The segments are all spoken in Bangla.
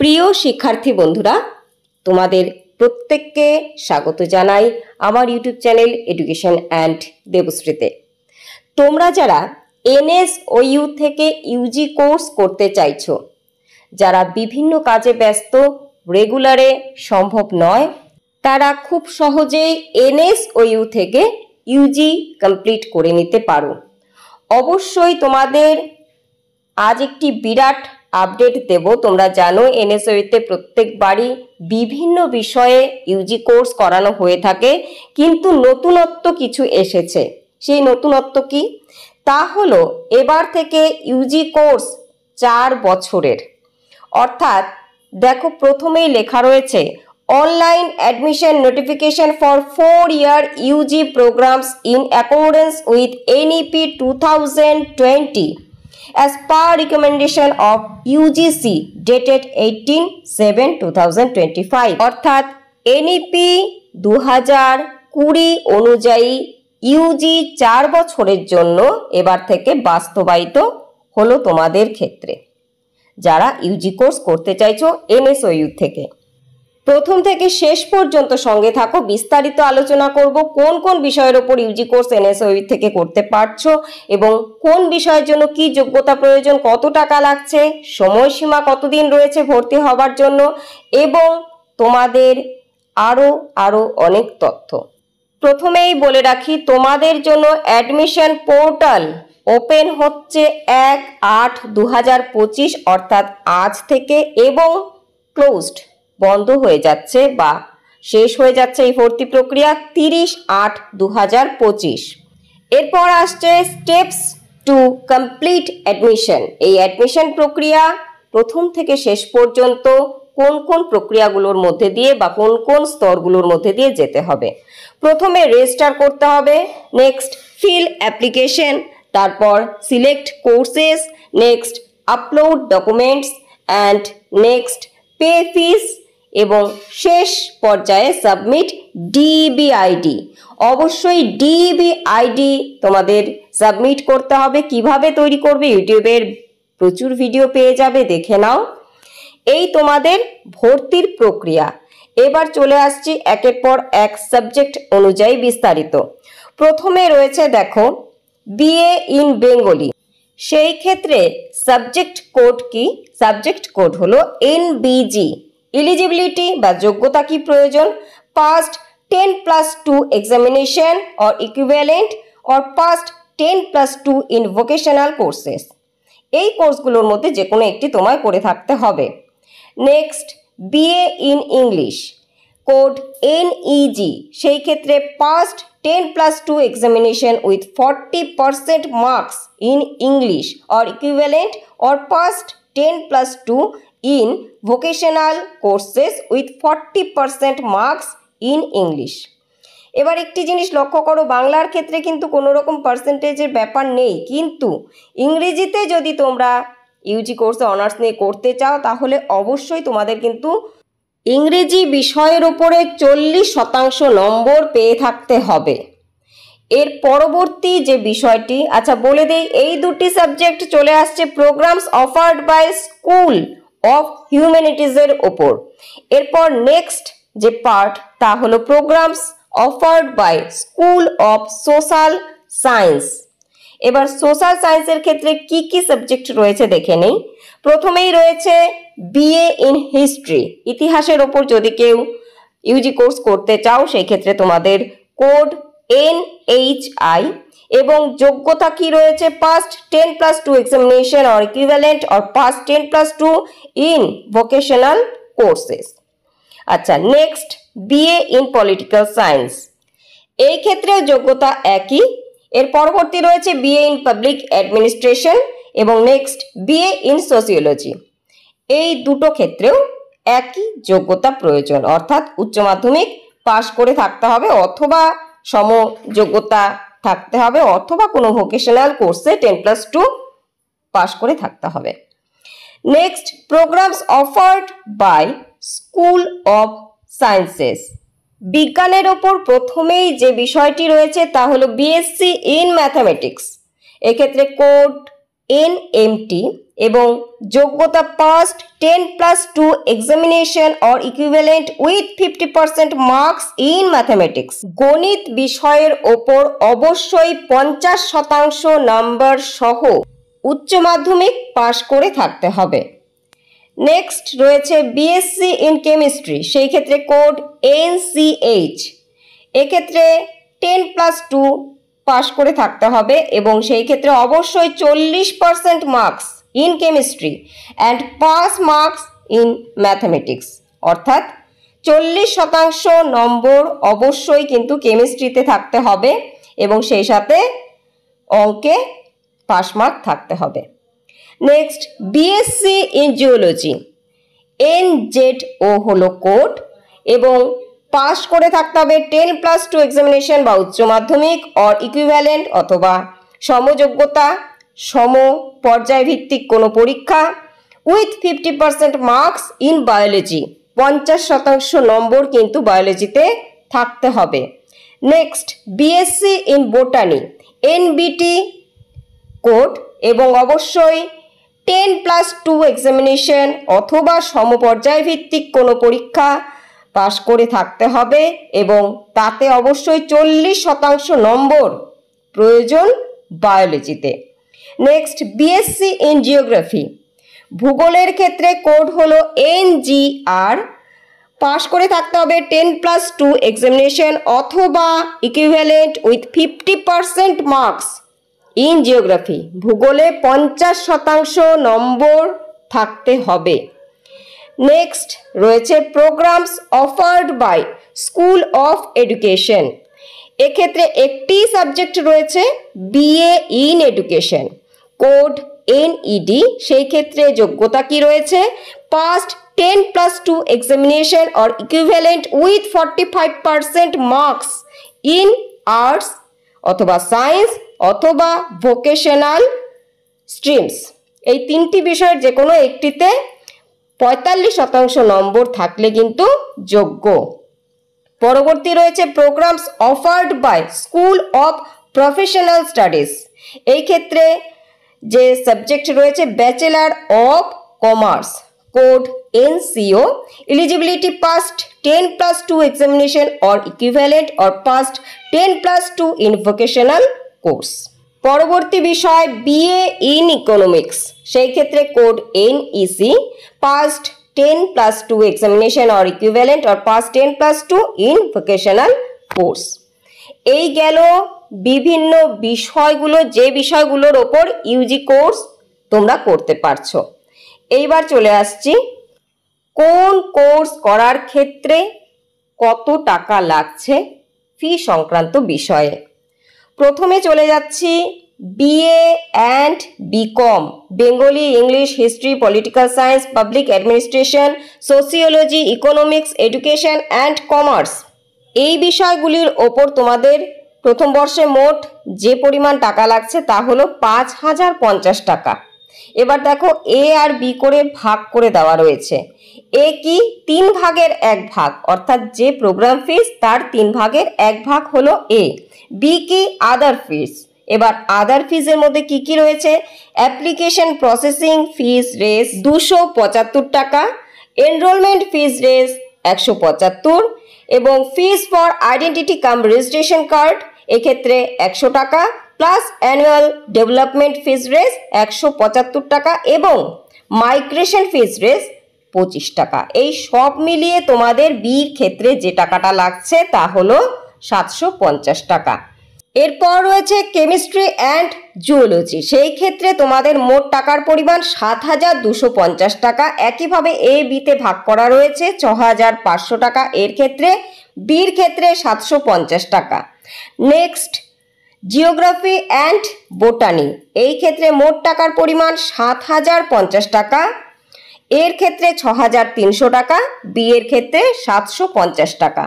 প্রিয় শিক্ষার্থী বন্ধুরা, তোমাদের প্রত্যেককে স্বাগত জানাই আমার ইউটিউব চ্যানেল এডুকেশন অ্যান্ড দেবশ্রীতে। তোমরা যারা NSOU থেকে ইউজি কোর্স করতে চাইছো, যারা বিভিন্ন কাজে ব্যস্ত, রেগুলারে সম্ভব নয়, তারা খুব সহজেই NSOU থেকে ইউজি কমপ্লিট করে নিতে পারো। অবশ্যই তোমাদের আজ একটি বিরাট আপডেট দেব। তোমরা জানো NSOU-তে প্রত্যেকবারই বিভিন্ন বিষয়ে ইউজি কোর্স করানো হয়ে থাকে, কিন্তু নতুনত্ব কিছু এসেছে। সেই নতুনত্ব কি? তা হলো এবার থেকে ইউজি কোর্স 4 বছরের। অর্থাৎ দেখো, প্রথমেই লেখা রয়েছে online admission notification for 4-year UG programs in accordance with NEP 2020 as per recommendation of UGC dated 18/7/2025। অর্থাৎ NEP 2020 অনুযায়ী ইউজি 4 বছরের জন্য এবার থেকে বাস্তবায়িত হলো তোমাদের ক্ষেত্রে, যারা ইউজি কোর্স করতে চাইছো NSOU থেকে। প্রথম থেকে শেষ পর্যন্ত সঙ্গে থাকো, বিস্তারিত আলোচনা করব কোন কোন বিষয়ের উপর ইউজি কোর্স NSOU থেকে করতে পারছো এবং কোন বিষয়ের জন্য কি যোগ্যতা প্রয়োজন, কত টাকা লাগছে, সময়সীমা কতদিন রয়েছে ভর্তি হবার জন্য, এবং তোমাদের আরো অনেক তথ্য। প্রথমেই বলে রাখি, তোমাদের জন্য অ্যাডমিশন পোর্টাল ওপেন হচ্ছে 1/8/2025 অর্থাৎ আজ থেকে, এবং ক্লোজড বন্ধ হয়ে যাচ্ছে বা শেষ হয়ে যাচ্ছে এই ভর্তি প্রক্রিয়া 30/8/2025। এরপর আসছে স্টেপস টু কমপ্লিট অ্যাডমিশন। এই অ্যাডমিশন প্রক্রিয়া প্রথম থেকে শেষ পর্যন্ত কোন কোন প্রক্রিয়াগুলোর মধ্যে দিয়ে বা কোন কোন স্তরগুলোর মধ্যে দিয়ে যেতে হবে। প্রথমে রেজিস্টার করতে হবে, নেক্সট ফিল অ্যাপ্লিকেশন, তারপর select courses, next upload documents and next pay fees, এবং শেষ পর্যায়ে সাবমিট DBID। অবশ্যই DBID তোমাদের সাবমিট করতে হবে। কিভাবে তৈরি করবে, ইউটিউবের প্রচুর ভিডিও পেয়ে যাবে, দেখে নাও। এই তোমাদের ভর্তির প্রক্রিয়া। এবার চলে আসছি একের পর এক সাবজেক্ট অনুযায়ী বিস্তারিত। প্রথমে রয়েছে দেখো BA ইন বেঙ্গলি। সেই ক্ষেত্রে সাবজেক্ট কোড কি? সাবজেক্ট কোড হলো NBG। এলিজিবিলিটি বা যোগ্যতা কি প্রয়োজন? Past 10+2 examination or equivalent or passed 10+2 in vocational courses. এই কোর্সগুলোর মধ্যে যে কোনো একটি তোমায় করে থাকতে হবে। Next BA in English, code NEG। সেই ক্ষেত্রে past 10+2 examination with 40% marks in English or equivalent or passed 10+2 in vocational courses with 40% marks in English। এবার একটি জিনিস লক্ষ্য করো, বাংলার ক্ষেত্রে কিন্তু কোনো রকম পার্সেন্টেজের ব্যাপার নেই, কিন্তু ইংরেজিতে যদি তোমরা ইউজি কোর্সে অনার্স নিয়ে করতে চাও তাহলে অবশ্যই তোমাদের কিন্তু ইংরেজি বিষয়ের উপরে 40% নম্বর পেয়ে থাকতে হবে। এর পরবর্তী যে বিষয়টি, আচ্ছা বলে দেই, এই দুটি সাবজেক্ট চলে আসছে programs offered by school of হিউম্যানিটিজের ওপর। এরপর নেক্সট যে পার্ট তা হলো programs offered by school of social science. এবার সোশ্যাল সায়েন্সের ক্ষেত্রে কি কি সাবজেক্ট রয়েছে দেখে নেই। প্রথমেই রয়েছে BA ইন হিস্ট্রি। ইতিহাসের ওপর যদি কেউ ইউজি কোর্স করতে চাও সেই ক্ষেত্রে তোমাদের কোড NHI, এবং যোগ্যতা কি রয়েছে? Passed 10+2 examination or equivalent or passed 10+2 in vocational courses. আচ্ছা, next BA in political science. এই ক্ষেত্রেও যোগ্যতা একই। এর পরবর্তী রয়েছে BA ইন পাবলিক অ্যাডমিনিস্ট্রেশন এবং নেক্সট BA ইন সোসিওলজি। এই দুটো ক্ষেত্রেও একই যোগ্যতা প্রয়োজন, অর্থাৎ উচ্চ মাধ্যমিক পাশ করে থাকতে হবে অথবা সমযোগ্যতা থাকতে হবে অথবা কোনো ভোকেশনাল কোর্সে 10+2 পাশ করে থাকতে হবে। Next programs offered by school of sciences. বিজ্ঞানের ওপর প্রথমেই যে বিষয়টি রয়েছে তা হলো BSc ইন ম্যাথামেটিক্স। এক্ষেত্রে কোড NMT এবং যোগ্যতা passed 10+2 examination or equivalent with 50% marks in mathematics. গণিত বিষয়ের ওপর অবশ্যই 50% নাম্বার সহ উচ্চ মাধ্যমিক পাশ করে থাকতে হবে। নেক্সট রয়েছে বিএসসি ইন কেমিস্ট্রি, সেই ক্ষেত্রে কোড NCH। এক্ষেত্রে 10+2 পাশ করে থাকতে হবে এবং সেই ক্ষেত্রে অবশ্যই 40% marks in chemistry and pass marks in mathematics, অর্থাৎ 40% নম্বর অবশ্যই কিন্তু কেমিস্ট্রিতে থাকতে হবে এবং সেই সাথে অঙ্কে পাস মার্ক থাকতে হবে। Next BSc in geology, NZO হলো কোড এবং পাস করে থাকতে হবে 10+2 এক্সামিনেশন বা উচ্চ মাধ্যমিক অর ইকুইভ্যালেন্ট অথবা সমযোগ্যতা সম পর্যায় ভিত্তিক কোনো পরীক্ষা উইথ 50% মার্কস ইন বায়োলজি, 50% নম্বর কিন্তু বায়োলজিতে থাকতে হবে। Next BSc in botany, NBT code এবং অবশ্যই 10+2 এক্সামিনেশন অথবা সমপর্যায় ভিত্তিক কোনো পরীক্ষা পাশ করে থাকতে হবে এবং তাতে অবশ্যই 40% নম্বর প্রয়োজন বায়োলজিতে। নেক্সট বিএসসি ইন জিওগ্রাফি, ভূগোলের ক্ষেত্রে কোড হলো NGR, পাশ করে থাকতে হবে 10+2 এক্সামিনেশন অথবা equivalent with 50% marks in geography, ভূগোলে 50% নম্বর থাকতে হবে। নেক্সট রয়েছে programs offered by school of education, এক্ষেত্রে একটি সাবজেক্ট রয়েছে BA in education, code NED। সেই ক্ষেত্রে যোগ্যতা কি রয়েছে? Passed 10+2 examination or equivalent with 45% marks in arts অথবা সায়েন্স অথবা ভোকেশনাল স্ট্রিমস। এই তিনটি বিষয়ের যে কোনো একটিতে 45% নম্বর থাকলে কিন্তু যোগ্য। পরবর্তী রয়েছে programs offered by school of professional studies, এই ক্ষেত্রে যে সাবজেক্ট রয়েছে bachelor of commerce, code NCO, eligibility passed 10+2 examination or equivalent or passed 10+2 in vocational course. পরবর্তী বিষয় BA ইন ইকোনমিক্স, সেই ক্ষেত্রে code NEC, passed 10+2 examination or equivalent or passed 10+2 in vocational course. এই গেল বিভিন্ন বিষয়গুলো, যে বিষয়গুলোর ওপর ইউজি কোর্স তোমরা করতে পারছো। এইবার চলে আসছি কোন কোর্স করার ক্ষেত্রে কত টাকা লাগছে ফি সংক্রান্ত বিষয়ে। প্রথমে চলে যাচ্ছি BA and BCom, Bengali, English, history, political science, public administration, sociology, economics, education and commerce. এই বিষয়গুলির ওপর তোমাদের প্রথম বর্ষে মোট যে পরিমাণ টাকা লাগছে তা হলো 5050 টাকা। এবার দেখো A আর B করে ভাগ করে দেওয়া রয়েছে। A কি 3 ভাগের 1 ভাগ, অর্থাৎ যে প্রোগ্রাম ফিস তার 3 ভাগের 1 ভাগ হলো A। B কি আদার ফিস। এবার আদার ফিজের মধ্যে কি কি রয়েছে? অ্যাপ্লিকেশন প্রসেসিং ফিস রেস 275 টাকা, এনরোলমেন্ট ফিস রেস 175 এবং fees for identity cum registration card এক্ষেত্রে 100 টাকা plus annual development fees Rs 175 টাকা এবং মাইগ্রেশন ফিস রেস 25 টাকা। এই সব মিলিয়ে তোমাদের বির ক্ষেত্রে যে টাকাটা লাগছে তা হলো 750 টাকা। এরপর রয়েছে কেমিস্ট্রি অ্যান্ড জুওলজি, সেই ক্ষেত্রে তোমাদের মোট টাকার পরিমাণ 7250 টাকা। একইভাবে A বিতে ভাগ করা রয়েছে 6500 টাকা, এর ক্ষেত্রে বির ক্ষেত্রে 750 টাকা। নেক্সট জিওগ্রাফি অ্যান্ড বোটানি, এই ক্ষেত্রে মোট টাকার পরিমাণ 7050 টাকা, এর ক্ষেত্রে 6300 টাকা, বি এর ক্ষেত্রে 750 টাকা।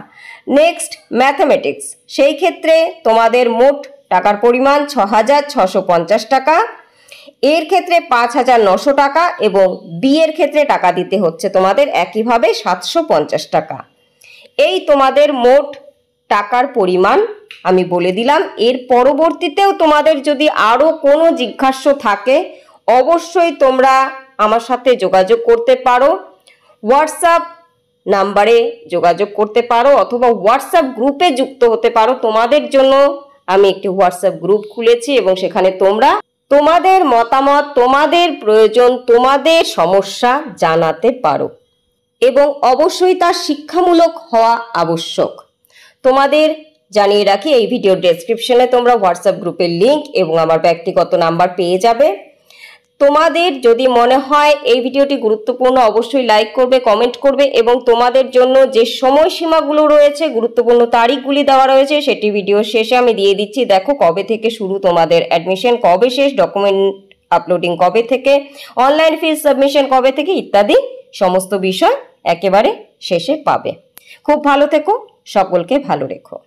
নেক্সট ম্যাথামেটিক্স, সেই ক্ষেত্রে তোমাদের মোট টাকার পরিমাণ 6650 টাকা, এর ক্ষেত্রে 5900 টাকা এবং বি এর ক্ষেত্রে টাকা দিতে হচ্ছে তোমাদের একইভাবে 750 টাকা। এই তোমাদের মোট টাকার পরিমাণ আমি বলে দিলাম। এর পরবর্তীতেও তোমাদের যদি আরও কোনো জিজ্ঞাসা থাকে অবশ্যই তোমরা আমার সাথে যোগাযোগ করতে পারো, হোয়াটসঅ্যাপ নাম্বারে যোগাযোগ করতে পারো অথবা হোয়াটসঅ্যাপ গ্রুপে যুক্ত হতে পারো। তোমাদের জন্য আমি একটি হোয়াটসঅ্যাপ গ্রুপ খুলেছি এবং সেখানে তোমরা তোমাদের মতামত, তোমাদের প্রয়োজন, তোমাদের সমস্যা জানাতে পারো এবং অবশ্যই তা শিক্ষামূলক হওয়া আবশ্যক। তোমাদের জানিয়ে রাখি, এই ভিডিওর ডেসক্রিপশনে তোমরা হোয়াটসঅ্যাপ গ্রুপের লিংক এবং আমার ব্যক্তিগত নাম্বার পেয়ে যাবে। তোমাদের যদি মনে হয় এই ভিডিওটি গুরুত্বপূর্ণ, অবশ্যই লাইক করবে, কমেন্ট করবে এবং তোমাদের জন্য যে সময়সীমাগুলো রয়েছে, গুরুত্বপূর্ণ তারিখগুলি দেওয়া রয়েছে, সেটি ভিডিও শেষে আমি দিয়ে দিচ্ছি। দেখো কবে থেকে শুরু তোমাদের অ্যাডমিশন, কবে শেষ, ডকুমেন্ট আপলোডিং কবে থেকে, অনলাইন ফিস সাবমিশন কবে থেকে ইত্যাদি সমস্ত বিষয় একেবারে শেষে পাবে। খুব ভালো থেকো, সকলকে ভালো রেখো।